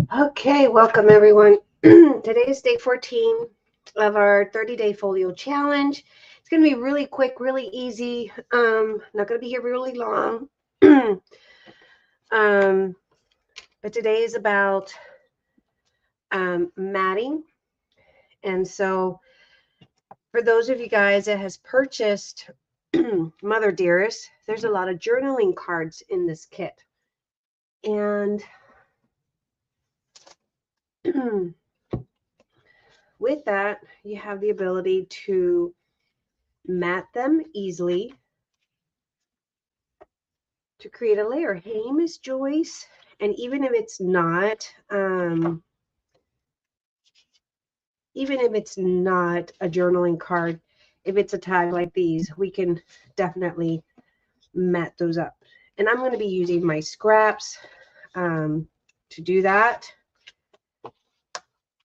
Okay, welcome everyone. Today is day 14 of our 30-day folio challenge. It's going to be really quick, really easy. Not going to be here really long. um, but today is about matting. And so for those of you guys that has purchased Mother Dearest, there's a lot of journaling cards in this kit. And with that, you have the ability to mat them easily to create a layer. Hey, Miss Joyce. And even if it's not, a journaling card, if it's a tag like these, we can definitely mat those up. And I'm going to be using my scraps to do that.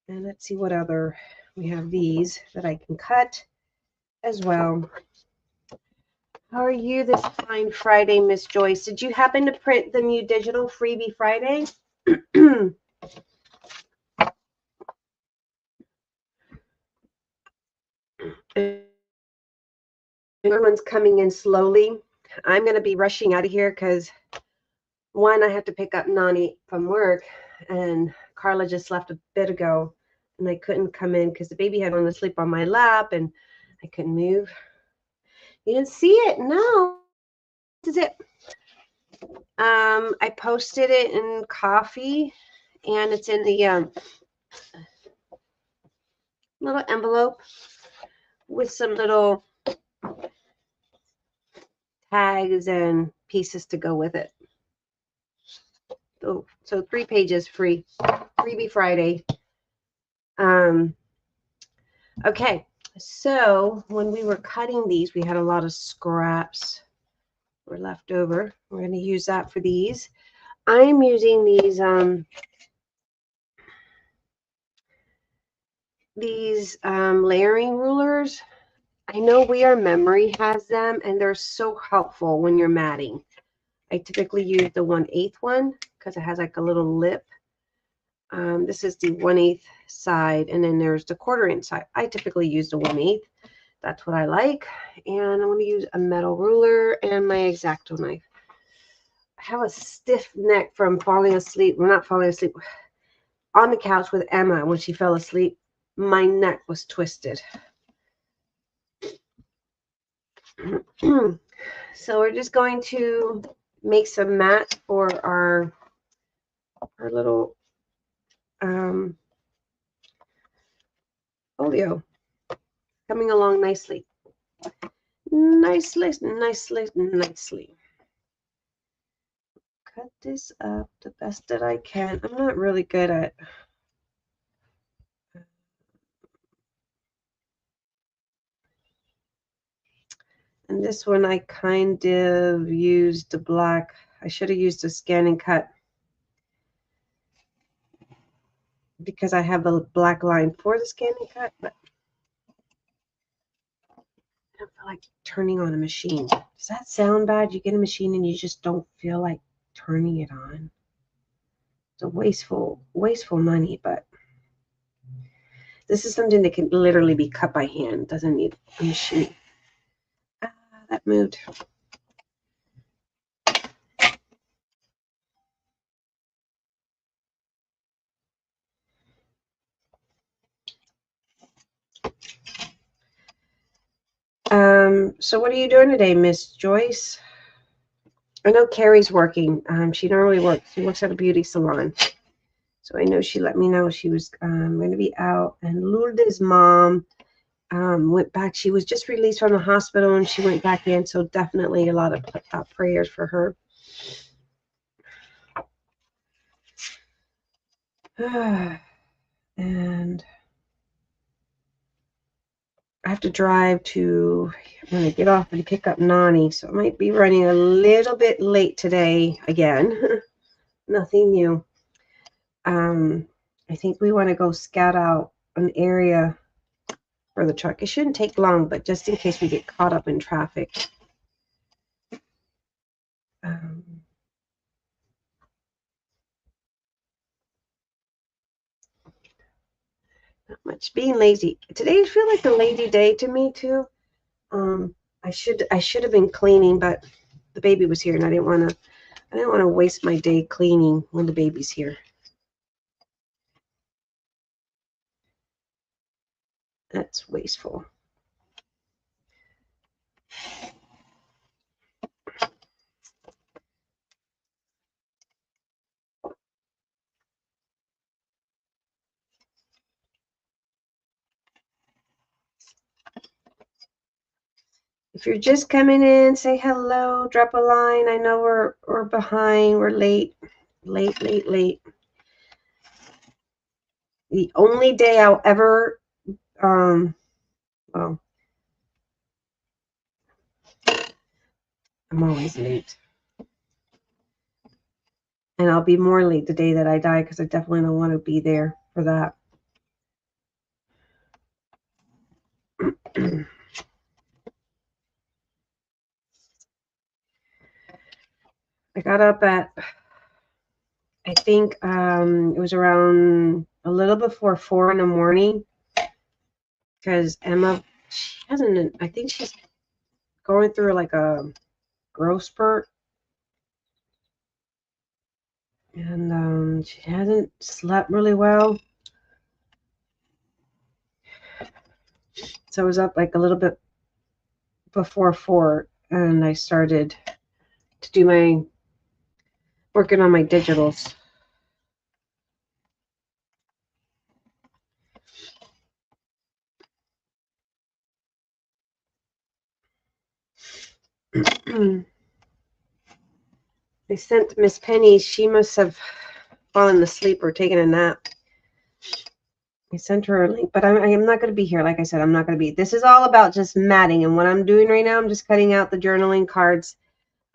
And let's see what other, we have these that I can cut as well. How are you this fine Friday, Miss Joyce? Did you happen to print the new digital freebie Friday? Everyone's coming in slowly. I'm going to be rushing out of here because one, I have to pick up Nani from work, and Carla just left a bit ago, and I couldn't come in because the baby had gone to sleep on my lap, and I couldn't move. You didn't see it? No. This is it. I posted it in coffee, and it's in the little envelope with some little tags and pieces to go with it. So 3 pages free. Freebie Friday. Okay, so when we were cutting these, we had a lot of scraps were left over. We're going to use that for these. I'm using these layering rulers. I know We Are Memory has them, and they're so helpful when you're matting. I typically use the 1/8 one because it has like a little lip. This is the 1/8 side, and then there's the 1/4 inch side. I typically use the 1/8. That's what I like. And I'm going to use a metal ruler and my X-Acto knife. I have a stiff neck from falling asleep. Well, not falling asleep. On the couch with Emma when she fell asleep, my neck was twisted. So we're just going to make some mats for our little folio. Coming along nicely. Nicely. Cut this up the best that I can. I'm not really good at and this one I kind of used the black. I should have used a scan and cut because I have the black line for the scan and cut, but I don't feel like turning on a machine. Does that sound bad? You get a machine and you just don't feel like turning it on. It's a wasteful money, but this is something that can literally be cut by hand. It doesn't need a machine. That moved. So what are you doing today, Miss Joyce? I know Carrie's working. She normally works. She works at a beauty salon. So I know she let me know she was going to be out. And Lourdes' mom went back. She was just released from the hospital and she went back in. So definitely a lot of prayers for her. And I have to drive to, I'm going to get off and pick up Nani. So I might be running a little bit late today again. Nothing new. I think we want to go scout out an area for the truck. It shouldn't take long, but just in case we get caught up in traffic. It's being lazy. Today feels like a lazy day to me too. I should have been cleaning, but the baby was here and I didn't want to waste my day cleaning when the baby's here. That's wasteful. If you're just coming in, say hello, drop a line. I know we're behind, we're late. The only day I'll ever well, I'm always late. And I'll be more late the day that I die because I definitely don't want to be there for that. I got up at, I think it was around a little before 4 in the morning because Emma, she hasn't, I think she's going through like a growth spurt. And she hasn't slept really well. So I was up like a little bit before 4 and I started to do working on my digitals. I sent Miss Penny, she must have fallen asleep or taken a nap. I sent her a link, but I am not going to be here. Like I said, I'm not going to be. This is all about just matting. And what I'm doing right now, I'm just cutting out the journaling cards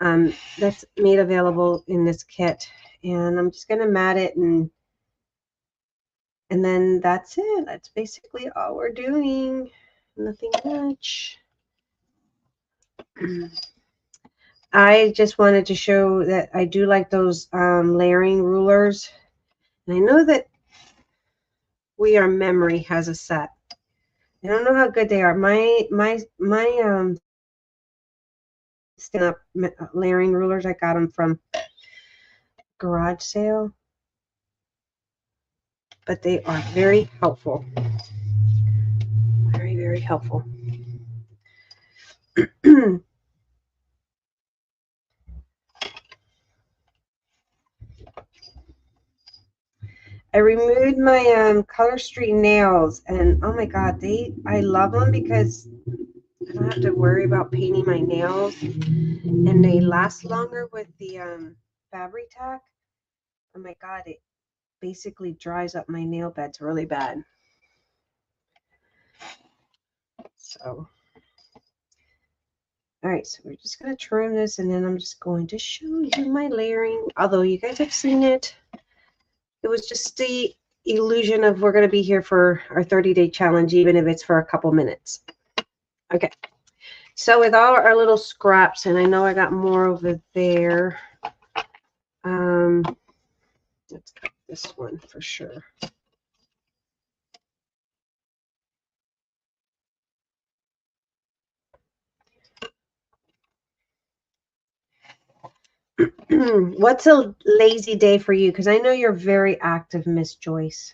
that's made available in this kit. And I'm just going to mat it. And then that's it. That's basically all we're doing. Nothing much. I just wanted to show that I do like those layering rulers. And I know that We Are Memory has a set. I don't know how good they are. My stand-up layering rulers, I got them from garage sale. But they are very helpful. Very, very helpful. I removed my Color Street nails, and oh my god, I love them because I don't have to worry about painting my nails, and they last longer with the Fabri-Tac. Oh my god, it basically dries up my nail beds really bad. So, all right, so we're just going to trim this, and then I'm just going to show you my layering. Although you guys have seen it, it was just the illusion of we're going to be here for our 30-day challenge, even if it's for a couple minutes. Okay, so with all our little scraps, and I know I got more over there. Let's cut this one for sure. What's a lazy day for you? Because I know you're very active, Miss Joyce.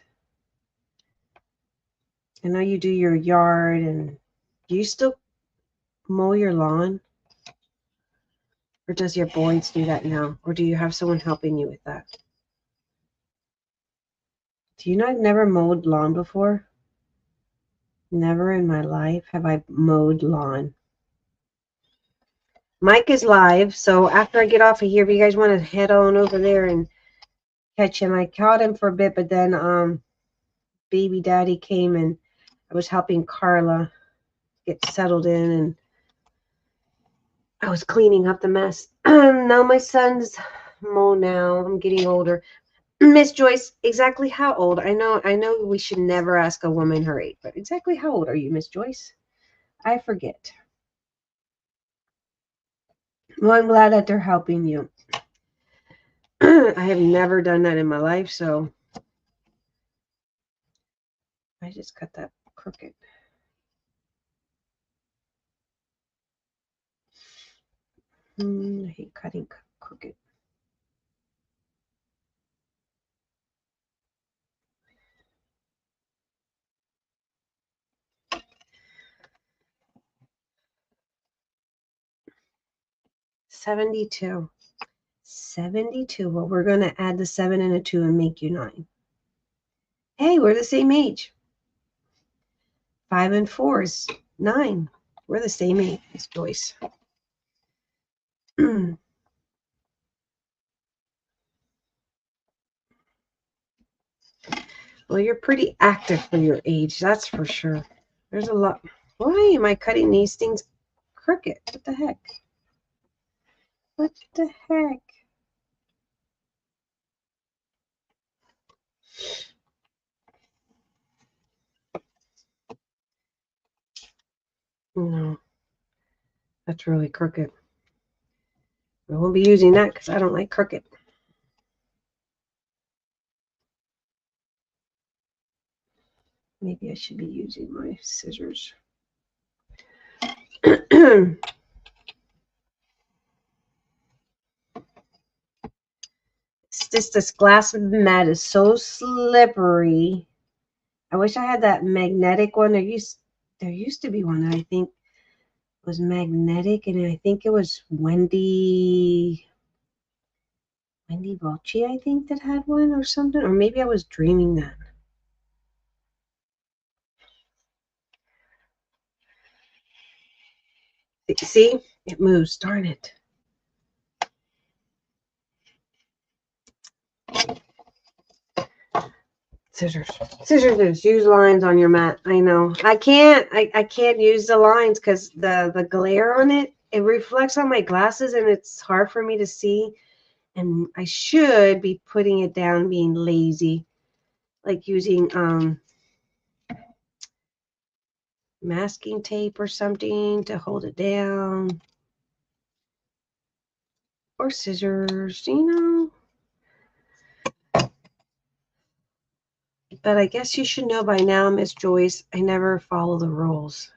I know you do your yard, and do you still mow your lawn? Or does your boys do that now? Or do you have someone helping you with that? Do you know I've never mowed lawn before? Never in my life have I mowed lawn. Mike is live, so after I get off of here, if you guys want to head on over there and catch him. I caught him for a bit, but then baby daddy came and I was helping Carla get settled in, and I was cleaning up the mess. Now my son's mow now. I'm getting older. Miss Joyce, exactly how old? I know we should never ask a woman her age, but exactly how old are you, Miss Joyce? I forget. Well, I'm glad that they're helping you. I have never done that in my life, so I just cut that crooked. I hate cutting crooked. $72. $72. Well, we're going to add the 7 and a 2 and make you 9. Hey, we're the same age. 5 and 4 is 9. We're the same age as Joyce. Well, you're pretty active for your age, that's for sure. There's a lot. Why am I cutting these things crooked? What the heck? What the heck? No, that's really crooked. I won't be using that because I don't like crooked. Maybe I should be using my scissors. This glass mat is so slippery. I wish I had that magnetic one. There used to be one that I think was magnetic, and I think it was Wendy Volchi, I think, that had one or something. Or maybe I was dreaming that. See? It moves. Darn it. Scissors. Use lines on your mat. I know. I can't use the lines because the glare on it reflects on my glasses and it's hard for me to see. And I should be putting it down, being lazy, like using masking tape or something to hold it down, or scissors, you know. But I guess you should know by now, Miss Joyce, I never follow the rules.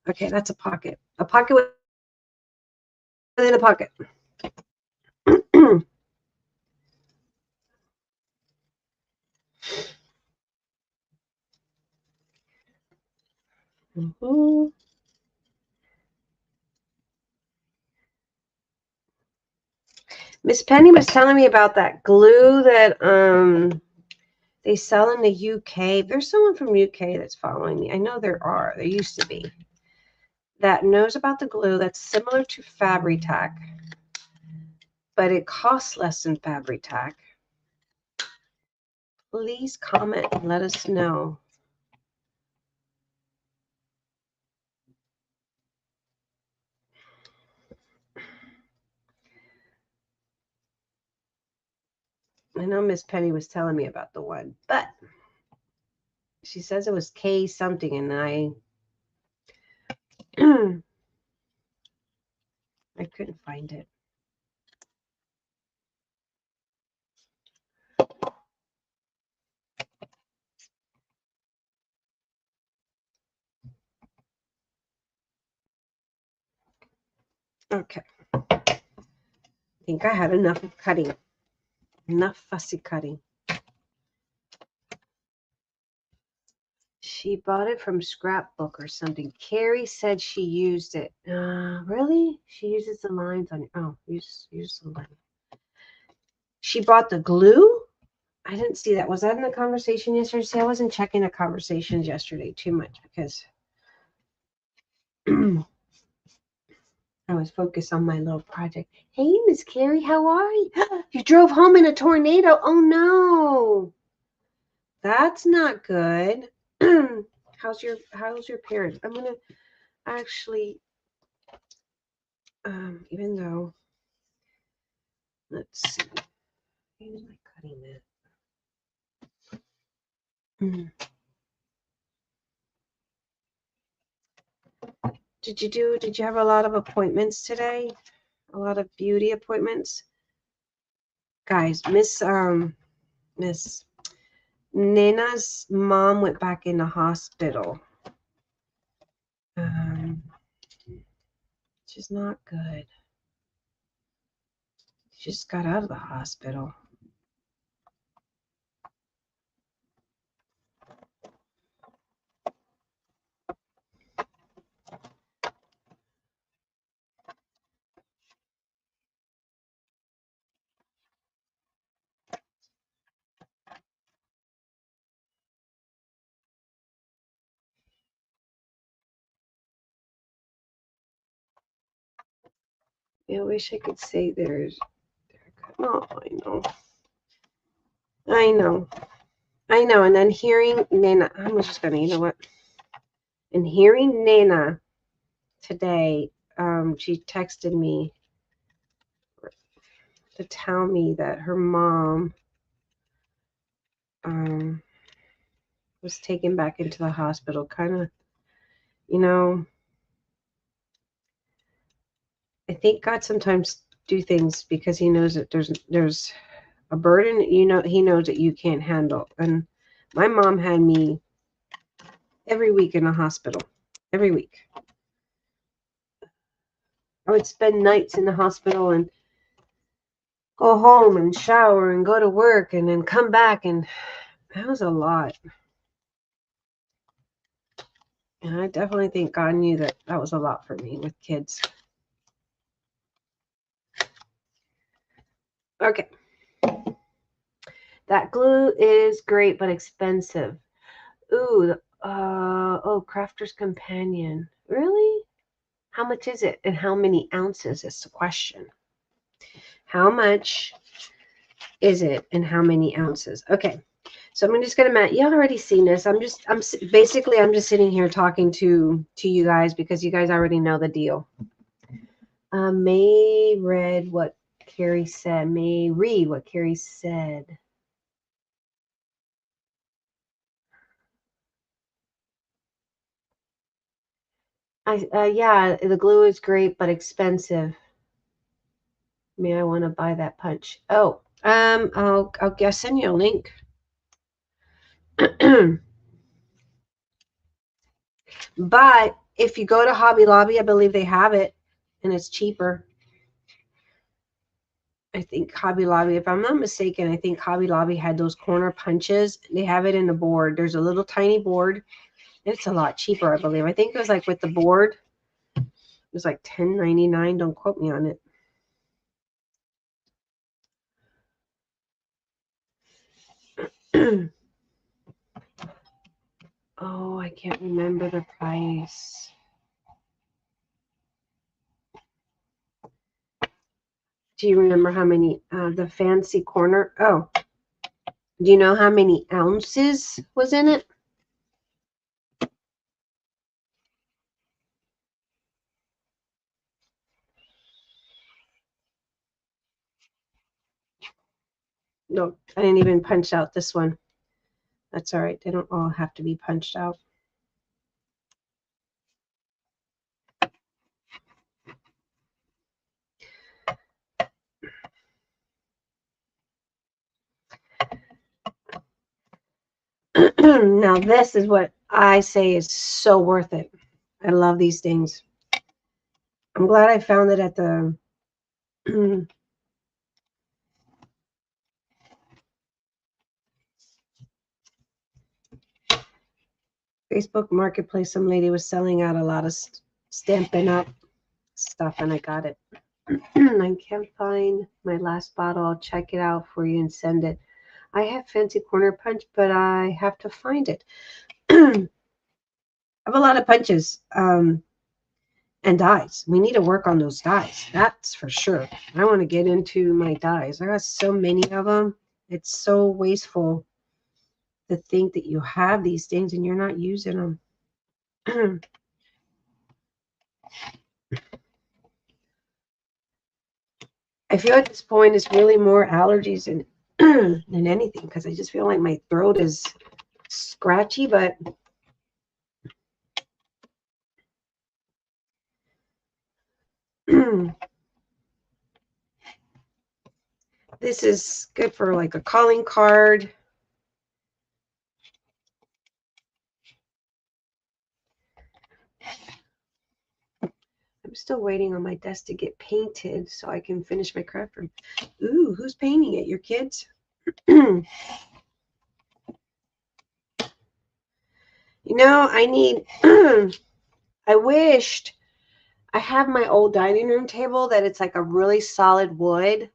Okay, that's a pocket. A pocket within a pocket. Miss Penny was telling me about that glue that they sell in the UK. There's someone from UK that's following me. I know there used to be, that knows about the glue that's similar to Fabri-Tac, but it costs less than Fabri-Tac. Please comment and let us know. I know Miss Penny was telling me about the one, but she says it was K something, and I couldn't find it. Okay. I think I had enough of cutting. Enough fussy cutting. She bought it from Scrapbook or something. Carrie said she used it. Really? She uses the lines on. Oh, use the line. She bought the glue? I didn't see that. Was that in the conversation yesterday? See, I wasn't checking the conversations yesterday too much because I was focused on my little project. Hey, Miss Carrie, how are you? You drove home in a tornado. Oh, no. That's not good. How's your parents? I'm going to actually, even though, let's see. Why am I cutting that? Did you have a lot of appointments today? A lot of beauty appointments? Guys, Miss Nena's mom went back in the hospital. She's not good. She just got out of the hospital. Yeah, I wish I could say there's. Oh, I know. I know. I know. And then hearing Nana, I'm just gonna, you know what? And hearing Nana today, she texted me to tell me that her mom was taken back into the hospital. Kind of, you know, I think God sometimes do things because He knows that there's a burden, you know, He knows that you can't handle. And my mom had me every week in the hospital. Every week. I would spend nights in the hospital and go home and shower and go to work and then come back, and that was a lot. And I definitely think God knew that that was a lot for me with kids. Okay. That glue is great but expensive. Ooh, Crafter's Companion. Really? How much is it? And how many ounces is the question. How much is it and how many ounces? Okay. So I'm just gonna Matt. You already seen this. I'm just sitting here talking to you guys because you guys already know the deal. May read what Carrie said. May read what Carrie said. Yeah, the glue is great but expensive. May I want to buy that punch? Oh, I'll send you a link. But if you go to Hobby Lobby, I believe they have it, and it's cheaper. I think Hobby Lobby, if I'm not mistaken, I think Hobby Lobby had those corner punches. They have it in the board. There's a little tiny board. It's a lot cheaper, I believe. I think it was like with the board, it was like $10.99. Don't quote me on it. Oh, I can't remember the price. Do you remember how many, the fancy corner? Oh, do you know how many ounces was in it? No, I didn't even punch out this one. That's all right. They don't all have to be punched out. Now, this is what I say is so worth it. I love these things. I'm glad I found it at the Facebook Marketplace. Some lady was selling out a lot of Stampin' Up stuff, and I got it. I can't find my last bottle. I'll check it out for you and send it. I have Fancy Corner Punch, but I have to find it. I have a lot of punches and dies. We need to work on those dies. That's for sure. I want to get into my dies. I got so many of them. It's so wasteful to think that you have these things and you're not using them. I feel at this point it's really more allergies than anything because I just feel like my throat is scratchy, but this is good for like a calling card. I'm still waiting on my desk to get painted so I can finish my craft room. Ooh, who's painting it? Your kids? You know, I need, I wished I have my old dining room table that it's like a really solid wood.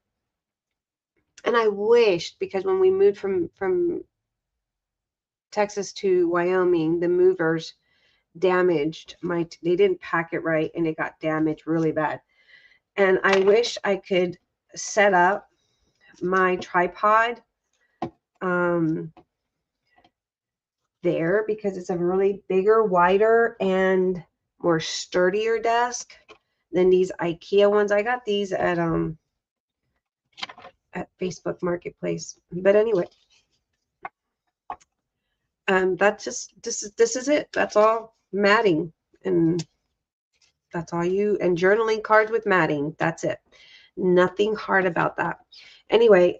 And I wished, because when we moved from Texas to Wyoming, the movers damaged they didn't pack it right and it got damaged really bad. And I wish I could set up my tripod there, because it's a really bigger, wider, and more sturdier desk than these IKEA ones. I got these at Facebook Marketplace. But anyway, that's just this is it. That's all. Matting, and that's all and journaling cards with matting. That's it. Nothing hard about that. Anyway,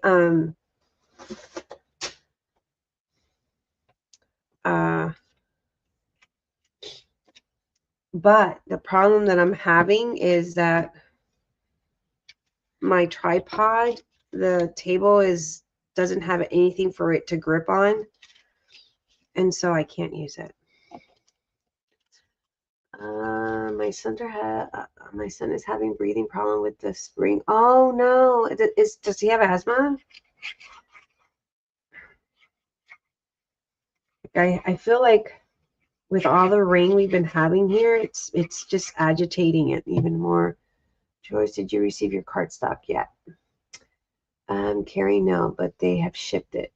but the problem that I'm having is that my tripod, the table doesn't have anything for it to grip on, and so I can't use it. My son is having breathing problem with the spring. Oh no, does he have asthma? I feel like with all the rain we've been having here, it's just agitating it even more. Joyce, did you receive your cardstock yet? Carrie, no, but they have shipped it.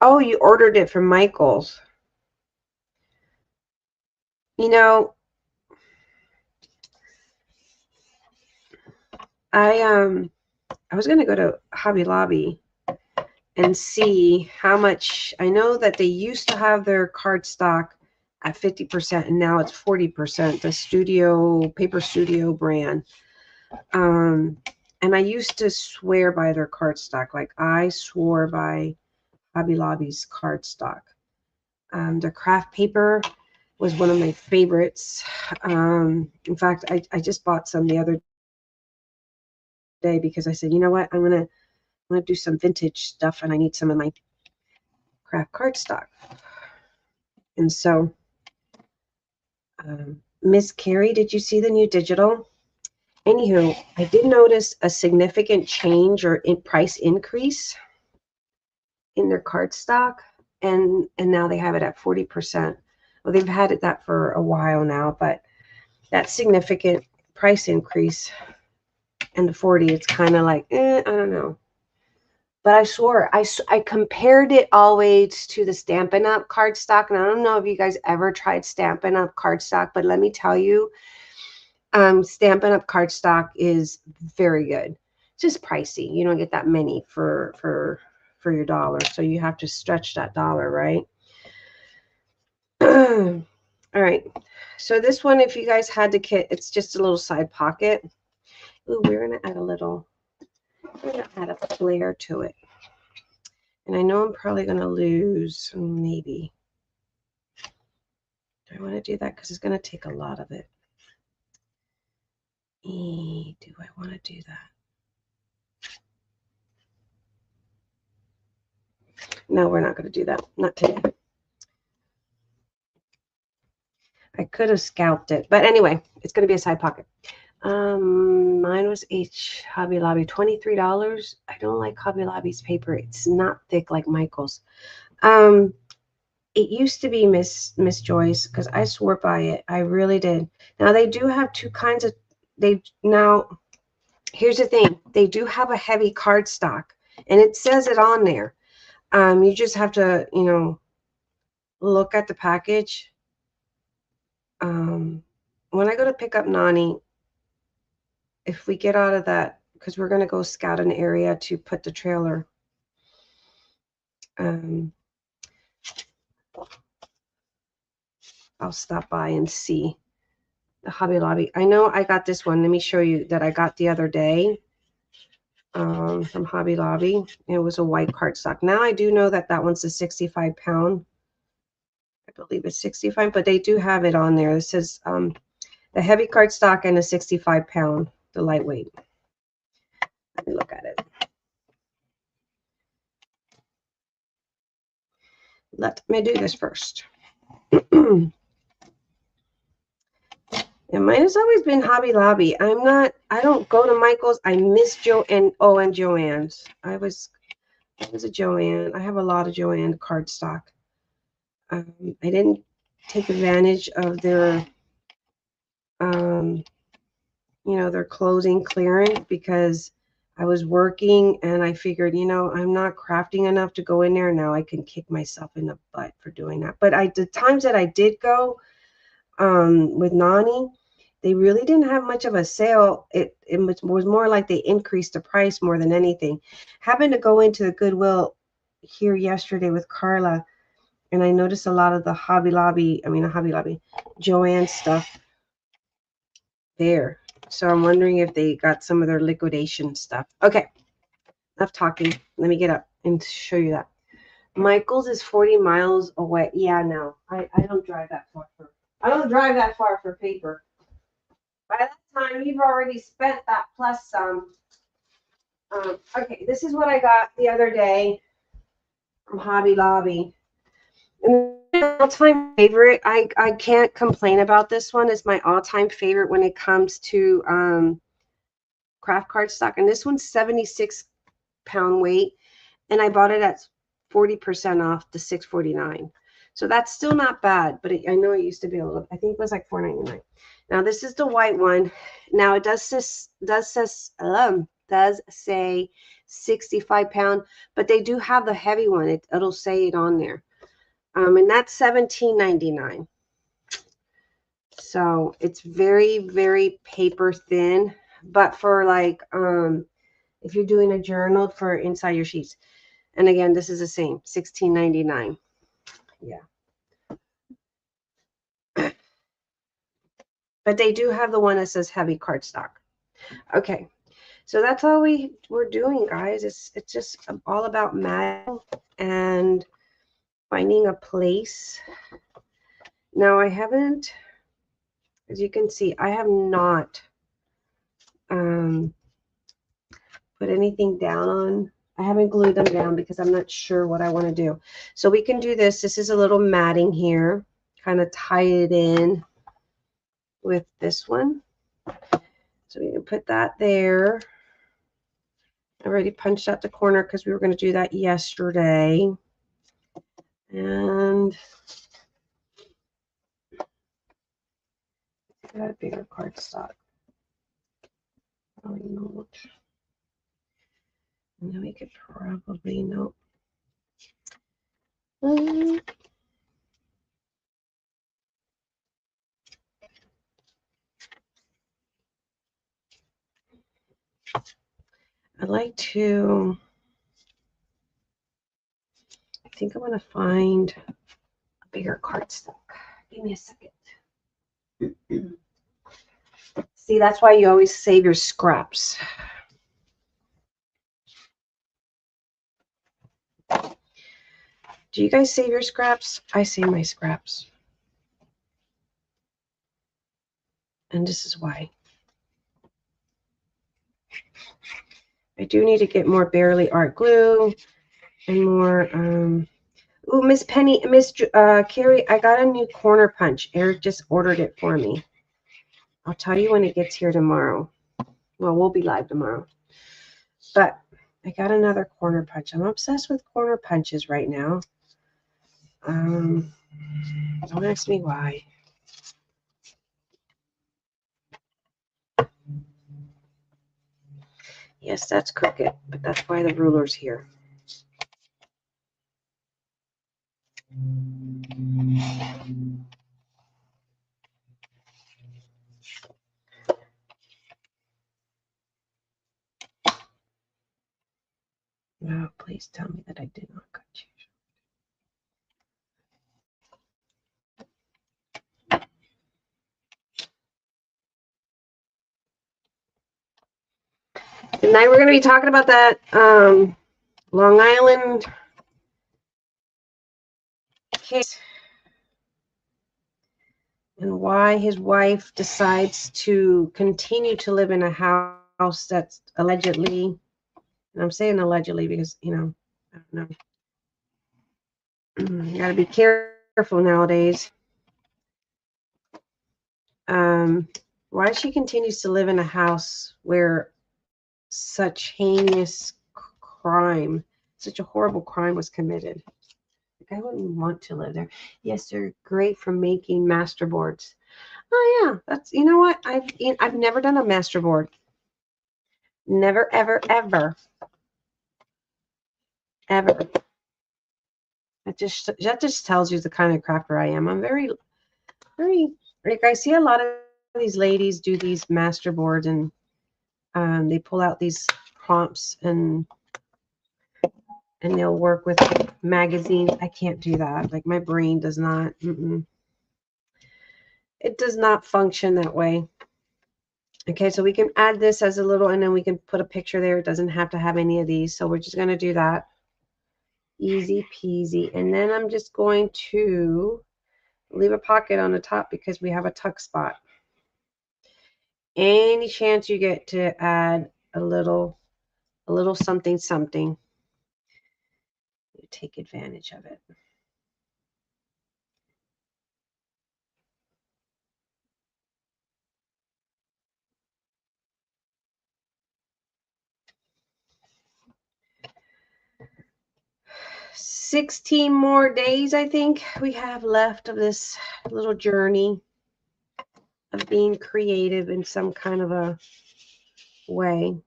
Oh, you ordered it from Michael's. You know, I was gonna go to Hobby Lobby and see how much. I know that they used to have their cardstock at 50%, and now it's 40%. The Paper Studio brand. And I used to swear by their cardstock. Like I swore by Hobby Lobby's cardstock. Their craft paper was one of my favorites. In fact, I just bought some the other day because I said, you know what, I'm gonna do some vintage stuff, and I need some of my craft cardstock. And so, Miss Carrie, did you see the new digital? Anywho, I did notice a significant change or price increase in their cardstock, and now they have it at 40%. Well, they've had it that for a while now, but that significant price increase and the 40, it's kind of like, I don't know. But I swore, I compared it always to the Stampin' Up! Cardstock, and I don't know if you guys ever tried Stampin' Up! Cardstock, but let me tell you, Stampin' Up! Cardstock is very good. It's just pricey. You don't get that many for your dollar, so you have to stretch that dollar, right? All right. So this one, if you guys had the kit, it's just a little side pocket. Ooh, we're gonna add a flare to it. And I know I'm probably gonna lose, maybe. Do I want to do that? Because it's gonna take a lot of it. Do I want to do that? No, we're not going to do that. Not today. I could have scalped it. But anyway, it's going to be a side pocket. Mine was Hobby Lobby, $23. I don't like Hobby Lobby's paper. It's not thick like Michael's. It used to be Miss Joyce, because I swore by it. I really did. Now, they do have two kinds of... Now, here's the thing. They do have a heavy cardstock, and it says it on there. You just have to, look at the package. When I go to pick up Nani, if we get out of that, because we're going to go scout an area to put the trailer. I'll stop by and see the Hobby Lobby. I know I got this one. Let me show you that I got the other day from Hobby Lobby. It was a white cardstock. Now I do know that one's a 65-pound. I believe it's 65, but they do have it on there. It says The heavy cardstock and a 65 pound, the lightweight. Let me look at it. Let me do this first. And mine has always been Hobby Lobby. I don't go to Michael's. I miss and Joann's. I was a Joann. I have a lot of Joann cardstock. I didn't take advantage of their, their closing clearance because I was working and I figured, I'm not crafting enough to go in there. Now I can kick myself in the butt for doing that. But the times that I did go with Nani, they really didn't have much of a sale. It was more like they increased the price more than anything. Happened to go into the Goodwill here yesterday with Carla, and I noticed a lot of the Joann stuff there. So I'm wondering if they got some of their liquidation stuff. Okay, enough talking. Let me get up and show you that. Michael's is 40 miles away. Yeah, no, I don't drive that far for paper. By that time, you've already spent that plus some. Okay, this is what I got the other day from Hobby Lobby. And my all-time favorite, I can't complain about this one. It's my all-time favorite when it comes to craft cardstock. And this one's 76 pound weight. And I bought it at 40% off the $6.49. So that's still not bad, but I know it used to be a little, I think it was like $4.99. Now this is the white one. Now it does say 65 pound, but they do have the heavy one. It'll say it on there. And that's $17.99. So it's very, very paper thin, but for like, if you're doing a journal for inside your sheets. And again, this is the same, $16.99. Yeah. But they do have the one that says heavy cardstock. Okay. So that's all we're doing, guys. It's just all about matting and finding a place. Now I haven't, as you can see, I have not put anything down on. I haven't glued them down because I'm not sure what I want to do. So we can do this. This is a little matting here. Kind of tie it in with this one. So we can put that there. I already punched out the corner because we were going to do that yesterday. And got a bigger cardstock. Probably not. And then we could probably nope. I'd like to, I think I'm going to find a bigger cardstock. Give me a second. See, that's why you always save your scraps. Do you guys save your scraps? I save my scraps. And this is why. I do need to get more Barely Art glue and more. Ooh, Miss Penny, Miss Carrie, I got a new corner punch. Eric just ordered it for me. I'll tell you when it gets here tomorrow. Well, we'll be live tomorrow. But I got another corner punch. I'm obsessed with corner punches right now. Don't ask me why. Yes, that's crooked, but that's why the ruler's here. No, please tell me that I did not cut you. Tonight we're going to be talking about that Long Island case. and why his wife decides to continue to live in a house that's allegedly, and I'm saying allegedly because, you know, I don't know. You got to be careful nowadays. Why she continues to live in a house where such heinous crime, such a horrible crime was committed. I wouldn't want to live there. Yes, they're great for making masterboards. Oh yeah, that's, you know what? I've never done a masterboard. Never, ever, ever, ever. That just tells you the kind of crafter I am. I'm very, very, like, I see a lot of these ladies do these masterboards, and they pull out these prompts and they'll work with magazines. I can't do that. Like, my brain does not. It does not function that way. Okay, so we can add this as a little, and then we can put a picture there. It doesn't have to have any of these. So we're just going to do that. Easy peasy. And then I'm just going to leave a pocket on the top because we have a tuck spot. Any chance you get to add a little something, something, you take advantage of it. $16 more days, I think, we have left of this little journey of being creative in some kind of a way.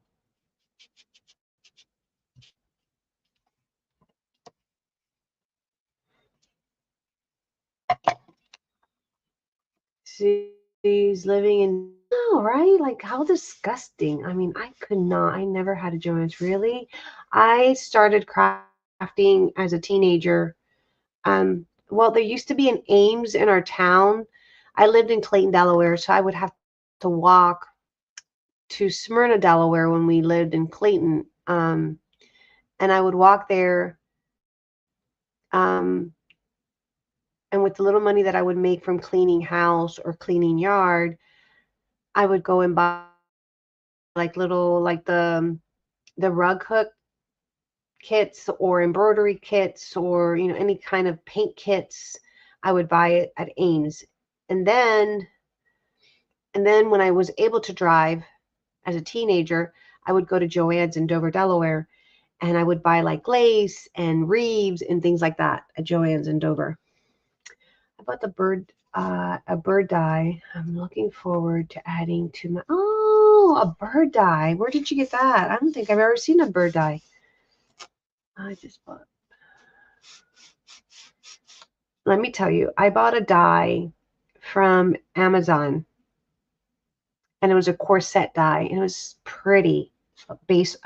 She's living in, oh, right? Like, how disgusting. I mean, I could not, I never had a Joanne's, really. I started crafting as a teenager. Well, there used to be an Ames in our town. I lived in Clayton, Delaware, so I would have to walk to Smyrna, Delaware when we lived in Clayton. And I would walk there. Um, and with the little money that I would make from cleaning house or cleaning yard, I would go and buy like little, like the rug hook kits or embroidery kits, or, you know, any kind of paint kits. I would buy it at Ames. And then when I was able to drive as a teenager, I would go to Joann's in Dover, Delaware, and I would buy like lace and Reeves and things like that at Joann's in Dover. I bought a bird dye. I'm looking forward to adding to my, oh, a bird dye. Where did you get that? I don't think I've ever seen a bird dye. I just bought. Let me tell you, I bought a dye from Amazon, and it was a corset dye, and it was pretty. Based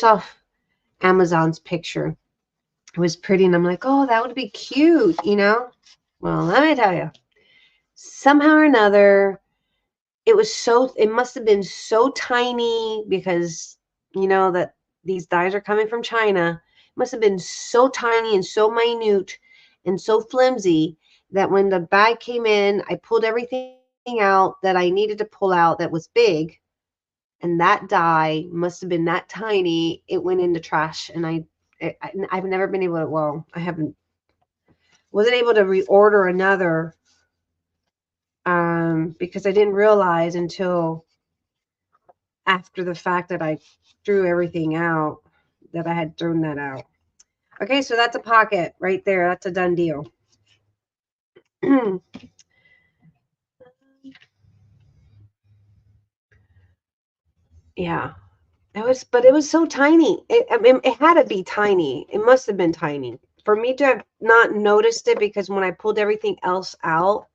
off Amazon's picture, it was pretty, and I'm like, oh, that would be cute, you know. Well, let me tell you, somehow or another, it must have been so tiny, because you know that these dyes are coming from China. It must have been so tiny and so minute and so flimsy that when the bag came in, I pulled everything out that I needed to pull out that was big, and that dye must have been that tiny. It went in the trash, and I've never been able to, well, wasn't able to reorder another, because I didn't realize until after the fact that I threw everything out, that I had thrown that out. Okay, so that's a pocket right there. That's a done deal. Yeah, but it was so tiny. I mean, it had to be tiny. It must have been tiny for me to have not noticed it, because when I pulled everything else out,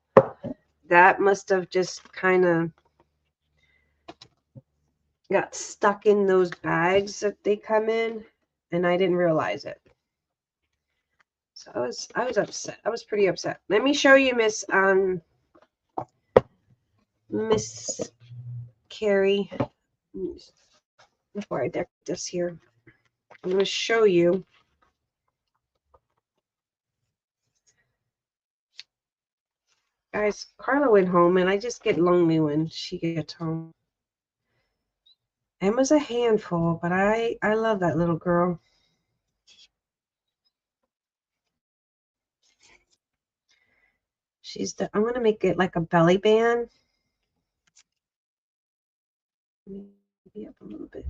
that must have just kind of got stuck in those bags that they come in, and I didn't realize it. So I was upset. I was pretty upset. Let me show you Miss Carrie. Before I deck this here, I'm going to show you. Guys, Carla went home, and I just get lonely when she gets home. Emma's a handful, but I love that little girl. I'm going to make it like a belly band. Maybe up a little bit.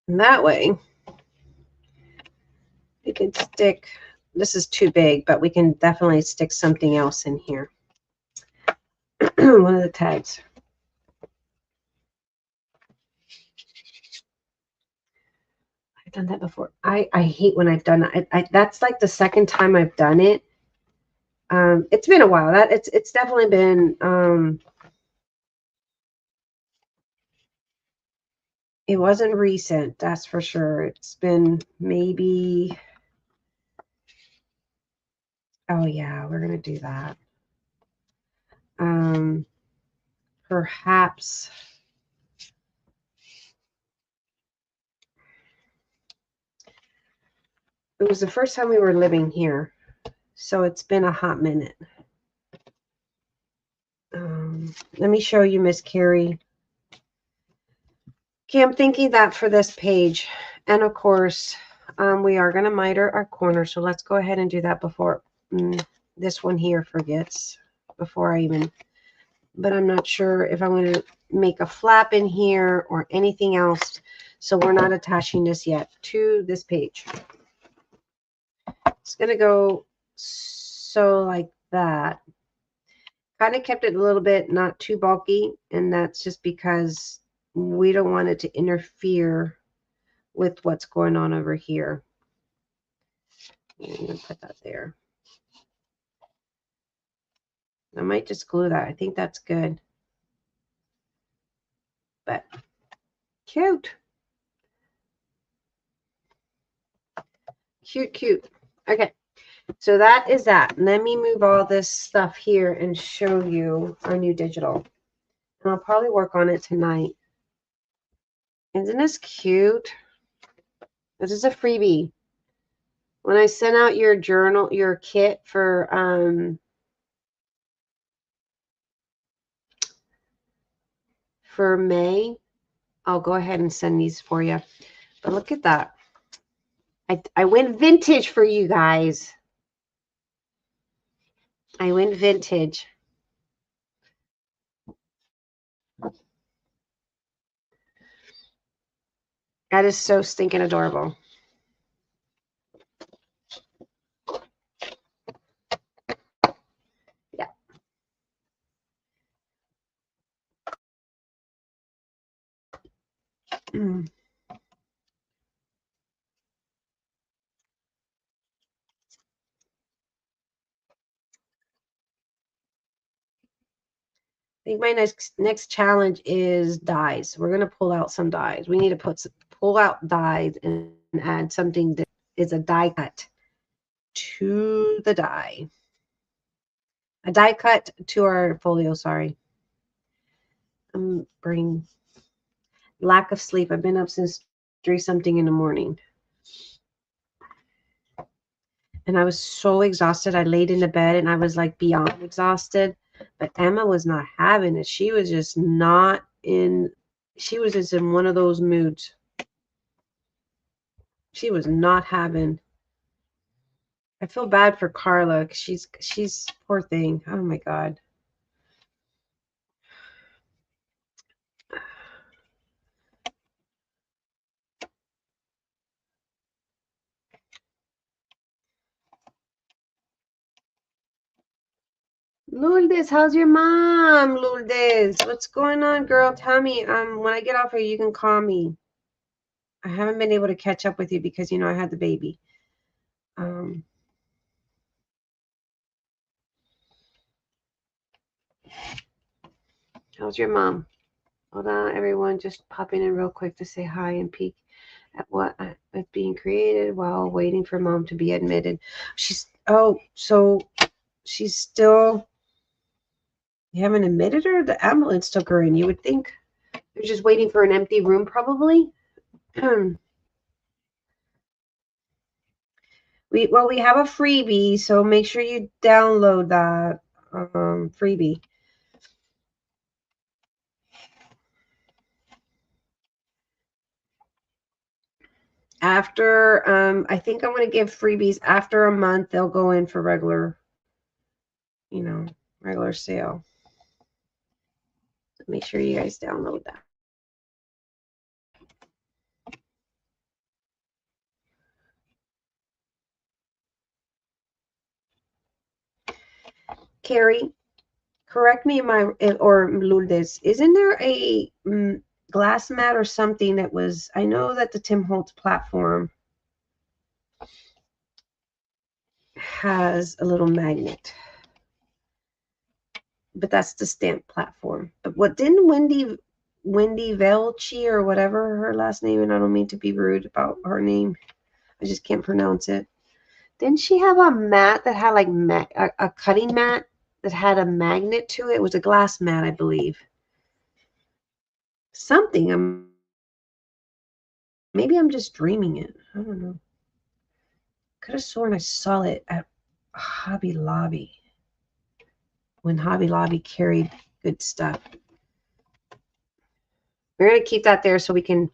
And that way, we can stick, this is too big, but we can definitely stick something else in here. One of the tags. I've done that before. I hate when I've done that. That's like the second time I've done it. It's been a while. It's definitely been it wasn't recent, that's for sure. It's been maybe, oh yeah, we're gonna do that. Perhaps it was the first time we were living here, so it's been a hot minute. Let me show you, Miss Carrie. Okay, I'm thinking that for this page, and of course, we are going to miter our corner, so let's go ahead and do that before this one here forgets, before I even, but I'm not sure if I'm going to make a flap in here or anything else, so we're not attaching this yet to this page. It's going to go so like that. Kind of kept it a little bit not too bulky, and that's just because we don't want it to interfere with what's going on over here. I'm going to put that there. I might just glue that. I think that's good. But cute. Cute, cute. Okay. So that is that. Let me move all this stuff here and show you our new digital. And I'll probably work on it tonight. Isn't this cute? This is a freebie. When I sent out your journal, your kit for May, I'll go ahead and send these for you. But look at that. I went vintage for you guys. I went vintage. That is so stinking adorable. Yeah. I think my next challenge is dies. We're gonna pull out some dies. We need to pull out dies and add something that is a die cut to the die. A die cut to our folio. Sorry, I'm burning. Lack of sleep. I've been up since 3-something in the morning, and I was so exhausted. I laid in the bed and I was like beyond exhausted. But Emma was not having it. She was just not in. She was just in one of those moods. She was not having. I feel bad for Carla. She's poor thing. Oh my God. Lourdes, how's your mom? Lourdes, what's going on, girl? Tell me. When I get off here, you can call me. I haven't been able to catch up with you because I had the baby. How's your mom? Hold on, everyone. Just popping in real quick to say hi and peek at what is being created while waiting for Mom to be admitted. So she's still. You haven't admitted her? The ambulance took her in. You would think they're just waiting for an empty room, probably. We have a freebie, so make sure you download that freebie. After I think I'm going to give freebies after a month. They'll go in for regular, regular sale. So make sure you guys download that. Carrie, correct me or Lourdes, isn't there a glass mat or something that was, I know that the Tim Holtz platform has a little magnet, but that's the stamp platform. But what didn't Wendy Velchi or whatever her last name, and I don't mean to be rude about her name, I just can't pronounce it. Didn't she have a mat that had like a cutting mat that had a magnet to it? It was a glass mat, I believe. Something. Maybe I'm just dreaming it. I don't know. Could have sworn I saw it at Hobby Lobby when Hobby Lobby carried good stuff. We're going to keep that there so we can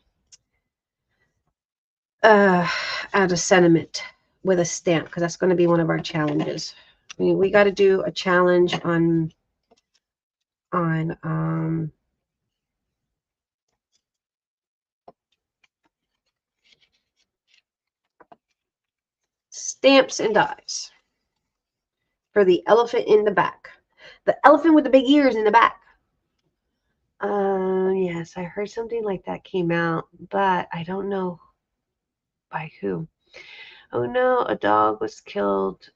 add a sentiment with a stamp, because that's going to be one of our challenges. We got to do a challenge on stamps and dies for the elephant in the back. The elephant with the big ears in the back. Yes, I heard something like that came out, but I don't know by who. Oh no, a dog was killed.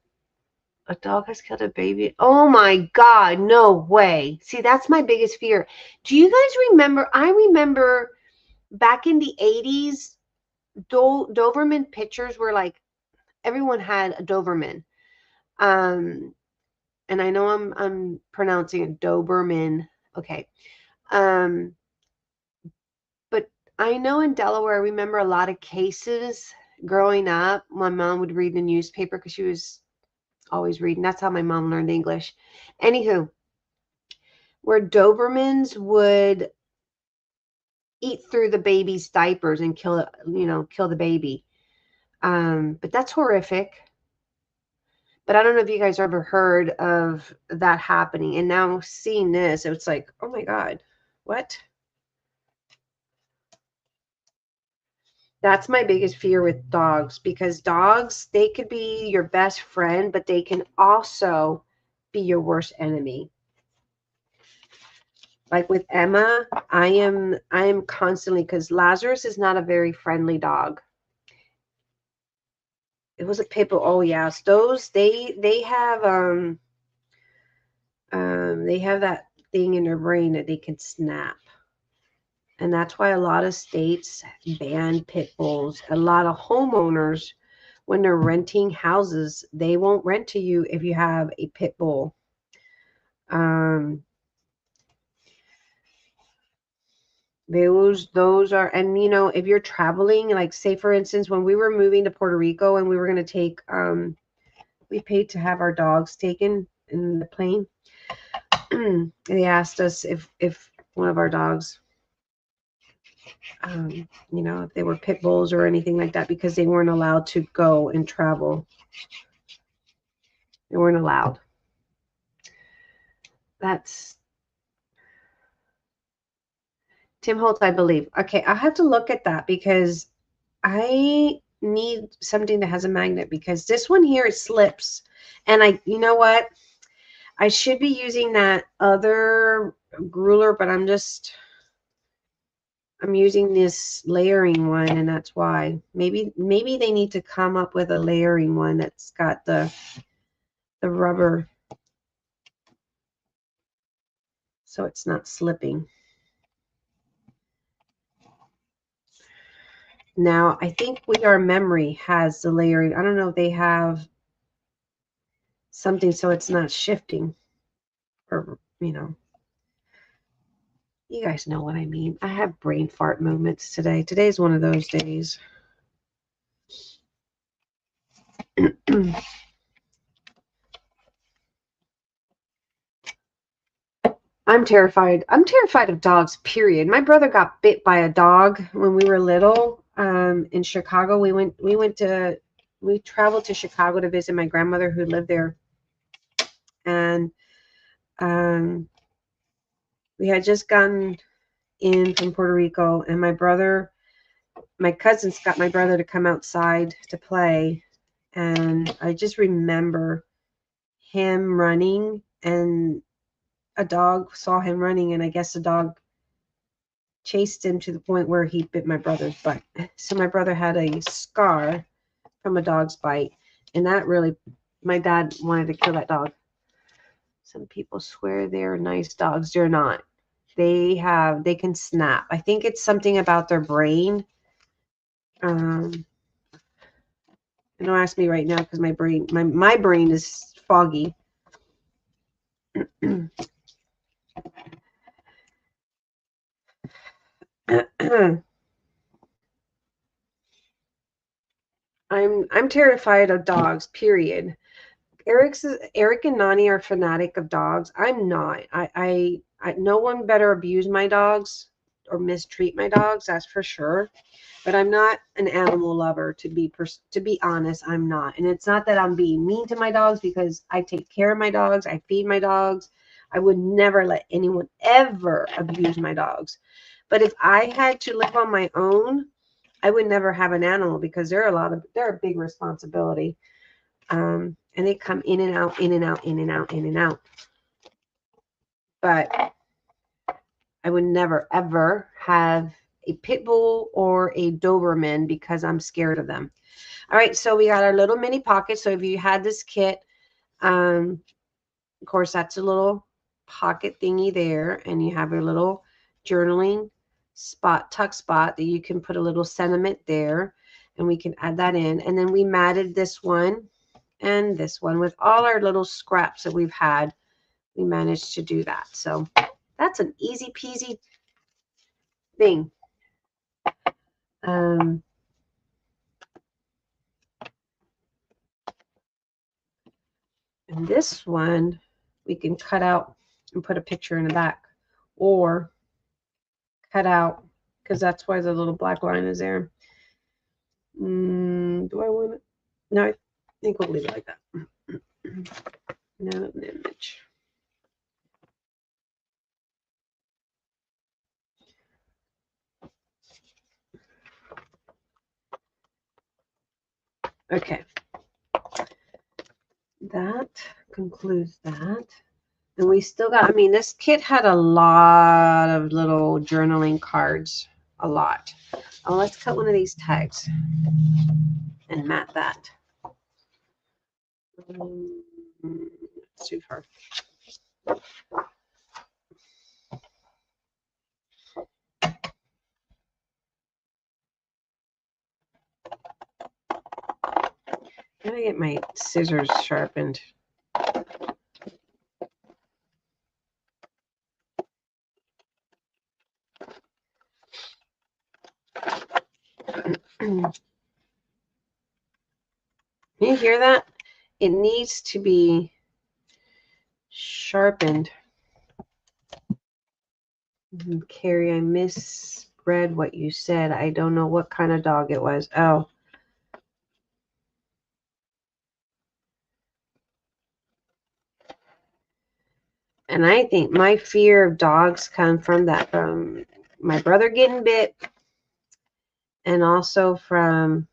A dog has killed a baby. Oh my God, no way. See, that's my biggest fear. Do you guys remember? I remember back in the 80s, Doberman pictures were like, everyone had a Doberman. And I know I'm pronouncing it Doberman. Okay. But I know in Delaware, I remember a lot of cases growing up. My mom would read the newspaper because she was always reading. That's how my mom learned English. Anywho, where Dobermans would eat through the baby's diapers and kill the baby. But that's horrific. But I don't know if you guys ever heard of that happening. And now seeing this, it's like, oh my God, what? That's my biggest fear with dogs, because dogs, they could be your best friend, but they can also be your worst enemy. Like with Emma, I am constantly, because Lazarus is not a very friendly dog. It was a pit bull. Oh yes, those they have that thing in their brain that they can snap. And that's why a lot of states ban pit bulls. A lot of homeowners, when they're renting houses, they won't rent to you if you have a pit bull. Those are, and if you're traveling, like say for instance, when we were moving to Puerto Rico and we were going to take, we paid to have our dogs taken in the plane. They asked us if one of our dogs, if they were pit bulls or anything like that, because they weren't allowed to go and travel. They weren't allowed. That's Tim Holtz, I believe. Okay, I'll have to look at that, because I need something that has a magnet, because this one here, it slips. And you know what? I should be using that other ruler, but I'm using this layering one, and that's why. Maybe they need to come up with a layering one that's got the rubber, so it's not slipping. Now, I think We Are Memory has the layering. I don't know if they have something so it's not shifting, or, you know. You guys know what I mean. I have brain fart moments today. Today's one of those days. I'm terrified. I'm terrified of dogs, period. My brother got bit by a dog when we were little. In Chicago. We traveled to Chicago to visit my grandmother who lived there. And we had just gotten in from Puerto Rico, and my cousins got my brother to come outside to play. And I just remember him running, and a dog saw him running, and I guess the dog chased him to the point where he bit my brother's butt. So my brother had a scar from a dog's bite, and that really, my dad wanted to kill that dog. Some people swear they're nice dogs. They're not. They can snap. I think it's something about their brain. Don't ask me right now because my brain is foggy. I'm terrified of dogs, period. Eric and Nani are fanatic of dogs. I'm not. No one better abuse my dogs or mistreat my dogs, that's for sure. But I'm not an animal lover, to be honest. I'm not. And it's not that I'm being mean to my dogs, because I take care of my dogs. I feed my dogs. I would never let anyone ever abuse my dogs. But if I had to live on my own, I would never have an animal, because they're a big responsibility. And they come in and out, in and out, in and out, in and out. But I would never, ever have a pit bull or a Doberman, because I'm scared of them. All right, so we got our little mini pocket. So if you had this kit, of course, that's a little pocket thingy there. And you have your little journaling tuck spot that you can put a little sentiment there. And we can add that in. And then we matted this one and this one with all our little scraps that we've had. We managed to do that. So that's an easy peasy thing. And this one we can cut out and put a picture in the back, or cut out, because that's why the little black line is there. Do I want it? No, I think we'll leave it like that. No image. Okay. That concludes that. And we still got, I mean, this kit had a lot of little journaling cards. A lot. Oh, let's cut one of these tags and mat that. It's too far. Gotta get my scissors sharpened. You hear that? It needs to be sharpened. Carrie, I misread what you said. I don't know what kind of dog it was. Oh. And I think my fear of dogs come from my brother getting bit, and also from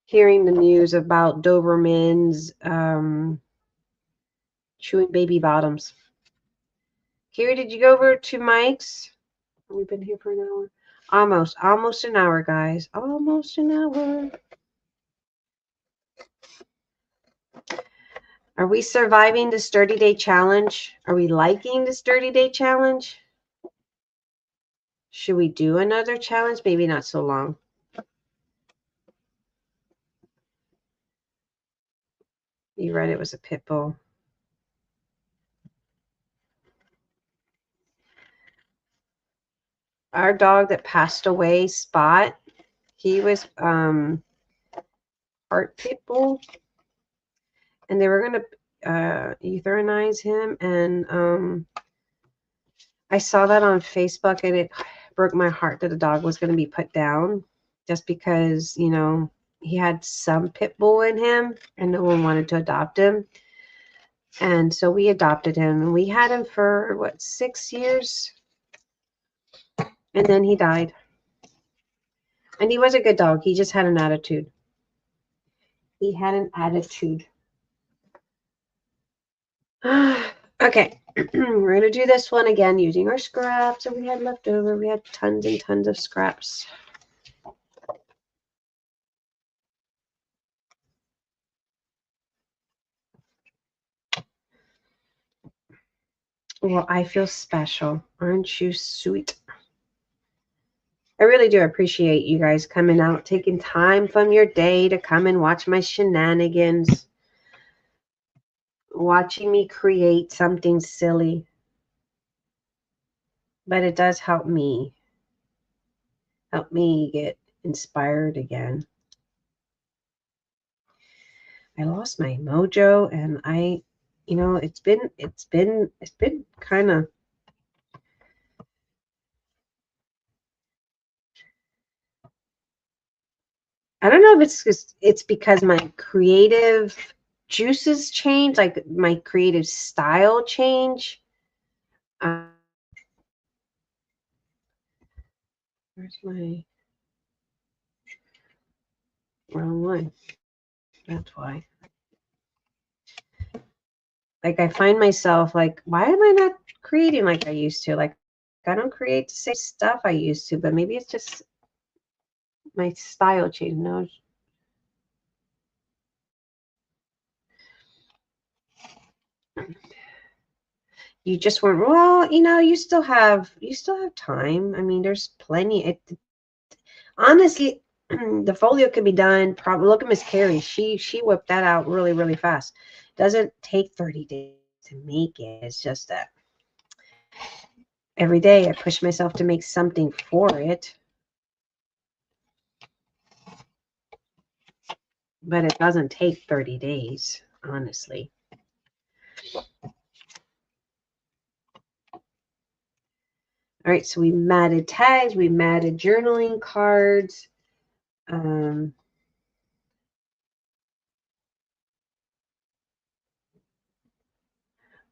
hearing the news about Dobermans chewing baby bottoms. Carrie, did you go over to Mike's? We've been here for an hour. Almost an hour, guys. Almost an hour. Are we surviving this 30-day challenge? Are we liking this 30-day challenge? Should we do another challenge? Maybe not so long. You read it was a pit bull. Our dog that passed away, Spot, he was part pit bull, and they were going to euthanize him, and I saw that on Facebook, and it broke my heart that a dog was going to be put down just because, you know, he had some pit bull in him and no one wanted to adopt him. And so we adopted him, and we had him for what, 6 years? And then he died. And he was a good dog. He just had an attitude. He had an attitude. Okay. We're going to do this one again using our scraps that we had left over. We had tons and tons of scraps. Well, I feel special. Aren't you sweet? I really do appreciate you guys coming out, taking time from your day to come and watch my shenanigans, watching me create something silly. But it does help me get inspired again. I lost my mojo, and it's been kind of, I don't know if it's because my creative juices change, like my creative style change. Where's my wrong one? That's why. Like, I find myself like, why am I not creating like I used to? Like, I don't create the same stuff I used to, but maybe it's just my style change. No. You just weren't, well, you still have time. I mean, there's plenty. Honestly, the folio can be done. Probably look at Miss Carrie. She whipped that out really, really fast. Doesn't take 30 days to make it. It's just that every day I push myself to make something for it. But it doesn't take 30 days, honestly. All right, so we matted tags, we matted journaling cards.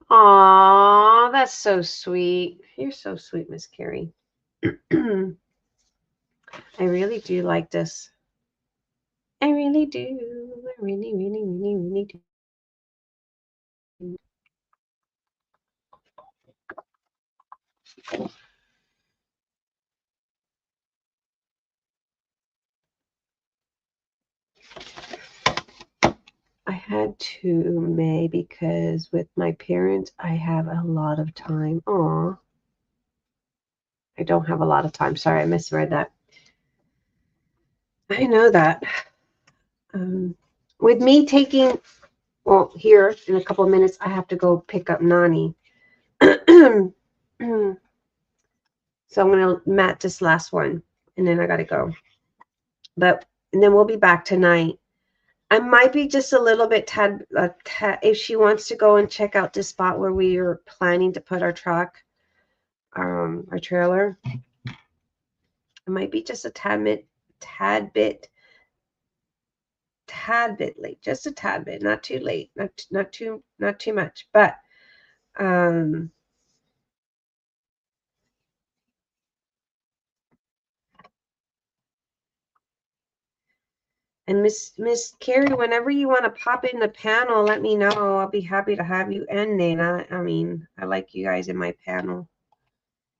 Aw, that's so sweet. You're so sweet, Miss Carrie. I really do like this. I really do. I really, really, really, really do. I had to, May, because with my parents, I have a lot of time. Aw. I don't have a lot of time. Sorry, I misread that. I know that. With me taking, well, here in a couple of minutes, I have to go pick up Nani. So I'm going to mat this last one, and then I got to go. And then we'll be back tonight. I might be just a little bit if she wants to go and check out this spot where we are planning to put our truck, our trailer. It might be just a tad bit late, just a tad bit, not too late, not too much, but and Miss Carrie, whenever you want to pop in the panel, let me know. I'll be happy to have you and Nana. I mean, I like you guys in my panel.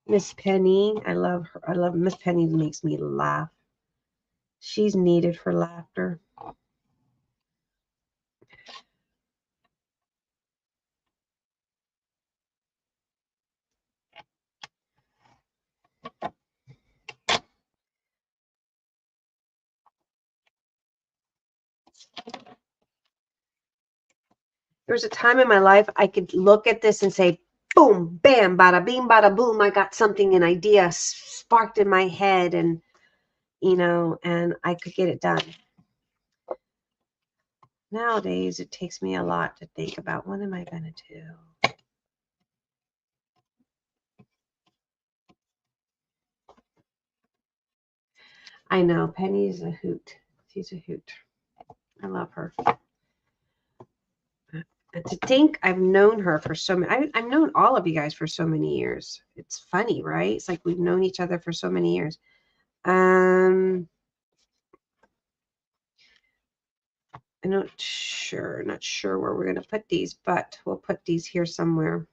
Miss Penny, I love her. I love Miss Penny. Makes me laugh. She's needed for laughter. There was a time in my life I could look at this and say, boom, bam, bada bing, bada boom. I got something, an idea sparked in my head, and and I could get it done. Nowadays, it takes me a lot to think about what am I going to do. I know, Penny's a hoot. She's a hoot. I love her. And to think I've known her for so many, I've known all of you guys for so many years. It's funny, right? It's like we've known each other for so many years. I'm not sure where we're going to put these, but we'll put these here somewhere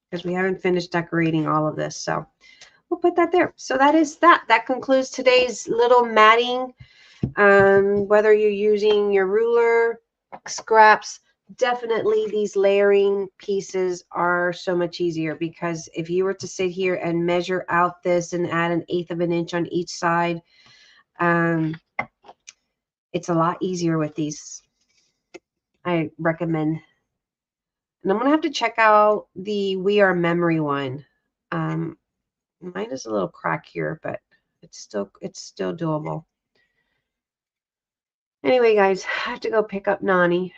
because we haven't finished decorating all of this. So we'll put that there. So that is that. That concludes today's little matting. Whether you're using your ruler, scraps, definitely these layering pieces are so much easier, because if you were to sit here and measure out this and add 1/8 of an inch on each side, it's a lot easier with these. I recommend. And I'm going to have to check out the We Are Memory one. Mine is a little crack here, but it's still doable. Anyway, guys, I have to go pick up Nani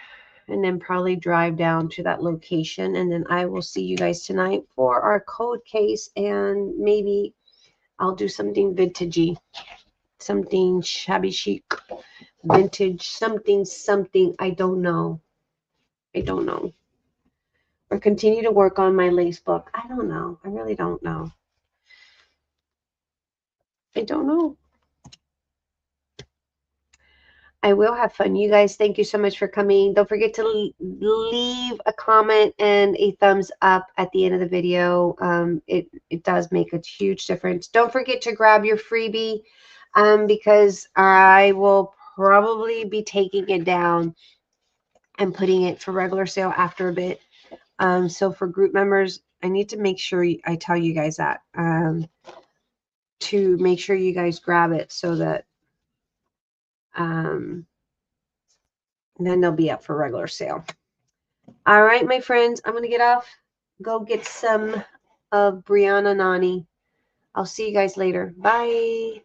and then probably drive down to that location. And then I will see you guys tonight for our code case. And maybe I'll do something vintagey, something shabby chic, vintage, something. I don't know. Or continue to work on my lace book. I don't know. I really don't know. I don't know. I will have fun. You guys, thank you so much for coming. Don't forget to leave a comment and a thumbs up at the end of the video. It does make a huge difference. Don't forget to grab your freebie because I will probably be taking it down and putting it for regular sale after a bit. So for group members, I need to make sure I tell you guys that to make sure you guys grab it so that then they'll be up for regular sale. All right, my friends, I'm going to get off. Go get some of Brianna Nani. I'll see you guys later. Bye.